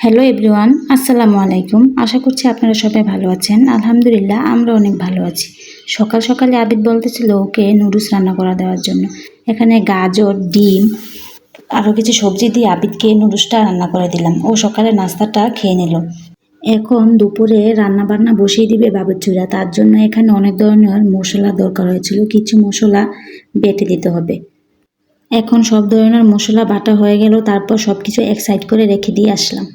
Hello everyone, আসসালামু আলাইকুম। আশা করছি আপনারা সবাই ভালো আছেন। আলহামদুলিল্লাহ আমরা অনেক ভালো আছি। সকাল সকালে আবিদ বলতেছিল ওকে নুডলস রান্না করে দেওয়ার জন্য। এখানে গাজর, ডিম আরও কিছু সবজি দিয়ে আবিদকে নুডলসটা রান্না করে দিলাম। ও সকালে নাস্তাটা খেয়ে নিল। এখন দুপুরে রান্না বান্না বসিয়ে দিবে বাবুর্চিরা। তার জন্য এখানে অনেক ধরনের মশলা দরকার হয়েছিল। কিছু মশলা বেটে দিতে হবে। এখন সব ধরনের মশলা বাটা হয়ে গেল, তারপর সব কিছু এক সাইড করে রেখে দিয়ে আসলাম।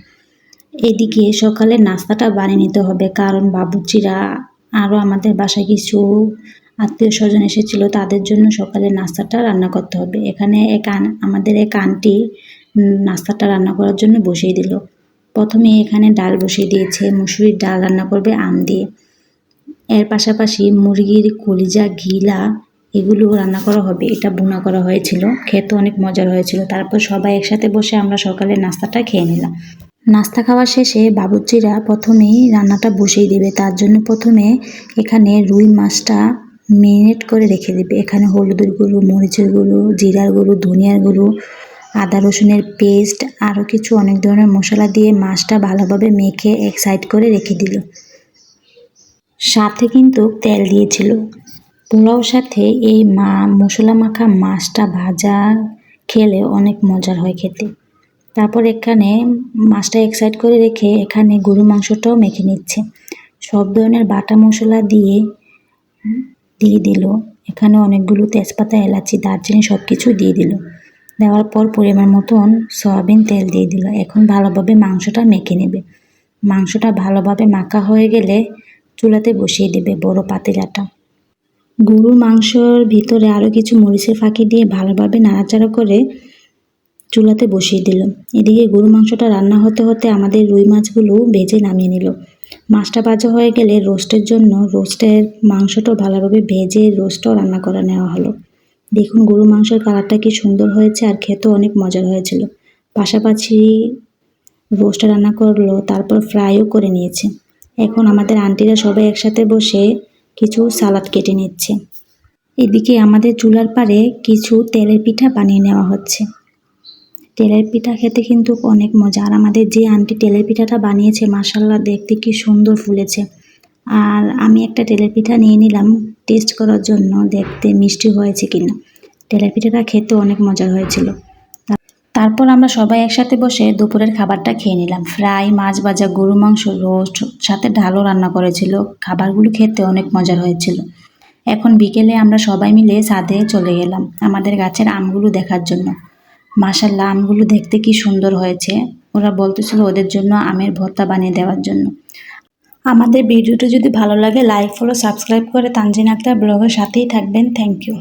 এদিকে সকালে নাস্তাটা বানিয়ে নিতে হবে, কারণ বাবুর্চিরা আরও আমাদের বাসায় কিছু আত্মীয় স্বজন এসেছিল, তাদের জন্য সকালে নাস্তাটা রান্না করতে হবে। এখানে আমাদের এক আন্টি নাস্তাটা রান্না করার জন্য বসিয়ে দিল। প্রথমে এখানে ডাল বসিয়ে দিয়েছে, মুসুরির ডাল রান্না করবে আম দিয়ে। এর পাশাপাশি মুরগির কলিজা, ঘিলা এগুলো রান্না করা হবে। এটা ভুনা করা হয়েছিল, খেতে অনেক মজার হয়েছিল। তারপর সবাই একসাথে বসে আমরা সকালে নাস্তাটা খেয়ে নিলাম। নাস্তা খাওয়া শেষে বাবুর্চিরা প্রথমেই রান্নাটা বসিয়ে দেবে। তার জন্য প্রথমে এখানে রুই মাছটা মেরিনেট করে রেখে দেবে। এখানে হলুদের গুঁড়ো, মরিচের গুঁড়ো, জিরার গুঁড়ো, ধনিয়ার গুঁড়ো, আদা রসুনের পেস্ট আরও কিছু অনেক ধরনের মশলা দিয়ে মাছটা ভালোভাবে মেখে এক সাইড করে রেখে দিল। সাথে কিন্তু তেল দিয়েছিল। পোলাওর সাথে এই মশলা মাখা মাছটা ভাজা খেলে অনেক মজার হয় খেতে। তারপর এখানে মাছটা এক সাইড করে রেখে এখানে গরু মাংসটাও মেখে নিচ্ছে। সব ধরনের বাটা মশলা দিয়ে দিল। এখানে অনেকগুলো তেজপাতা, এলাচি, দারচিনি সব কিছু দিয়ে দিল। দেওয়ার পর পরিমাণ মতন সয়াবিন তেল দিয়ে দিল। এখন ভালোভাবে মাংসটা মেখে নেবে। মাংসটা ভালোভাবে মাখা হয়ে গেলে চুলাতে বসিয়ে দেবে বড় পাতিলাটা। গরুর মাংসর ভিতরে আরও কিছু মরিচের ফাঁকি দিয়ে ভালোভাবে নাড়াচাড়া করে চুলাতে বসিয়ে দিল। এদিকে গরু মাংসটা রান্না হতে হতে আমাদের রুই মাছগুলো ভেজে নামিয়ে নিল। মাছটা ভাজা হয়ে গেলে রোস্টের জন্য রোস্টের মাংসটাও ভালোভাবে ভেজে রোস্টও রান্না করে নেওয়া হলো। দেখুন গরু মাংসের কালারটা কি সুন্দর হয়েছে, আর খেতেও অনেক মজার হয়েছিল। পাশাপাশি রোস্টটা রান্না করলো, তারপর ফ্রাইও করে নিয়েছে। এখন আমাদের আন্টিরা সবাই একসাথে বসে কিছু সালাদ কেটে নিচ্ছে। এদিকে আমাদের চুলার পাড়ে কিছু তেলের পিঠা বানিয়ে নেওয়া হচ্ছে। তেলের পিঠা খেতে কিন্তু অনেক মজা। আর আমাদের যে আন্টি তেলের পিঠাটা বানিয়েছে, মাশাআল্লাহ দেখতে কি সুন্দর ফুলেছে। আর আমি একটা তেলের পিঠা নিয়ে নিলাম টেস্ট করার জন্য, দেখতে মিষ্টি হয়েছে কিনা। তেলের পিঠাটা খেতে অনেক মজার হয়েছিল। তারপর আমরা সবাই একসাথে বসে দুপুরের খাবারটা খেয়ে নিলাম। ফ্রাই, মাছ ভাজা, গরু মাংস, রোস্ট, সাথে ডালও রান্না করেছিল। খাবারগুলো খেতে অনেক মজার হয়েছিল। এখন বিকেলে আমরা সবাই মিলে ছাদে চলে গেলাম আমাদের গাছের আমগুলো দেখার জন্য। মাশাআল্লাহ আমগুলো দেখতে কি সুন্দর হয়েছে। ওরা বলতেছিল ওদের জন্য আমের ভর্তা বানিয়ে দেওয়ার জন্য। আমাদের ভিডিওটা যদি ভালো লাগে লাইক, ফলো, সাবস্ক্রাইব করে তানজিন আক্তার ব্লগের সাথেই থাকবেন। Thank you.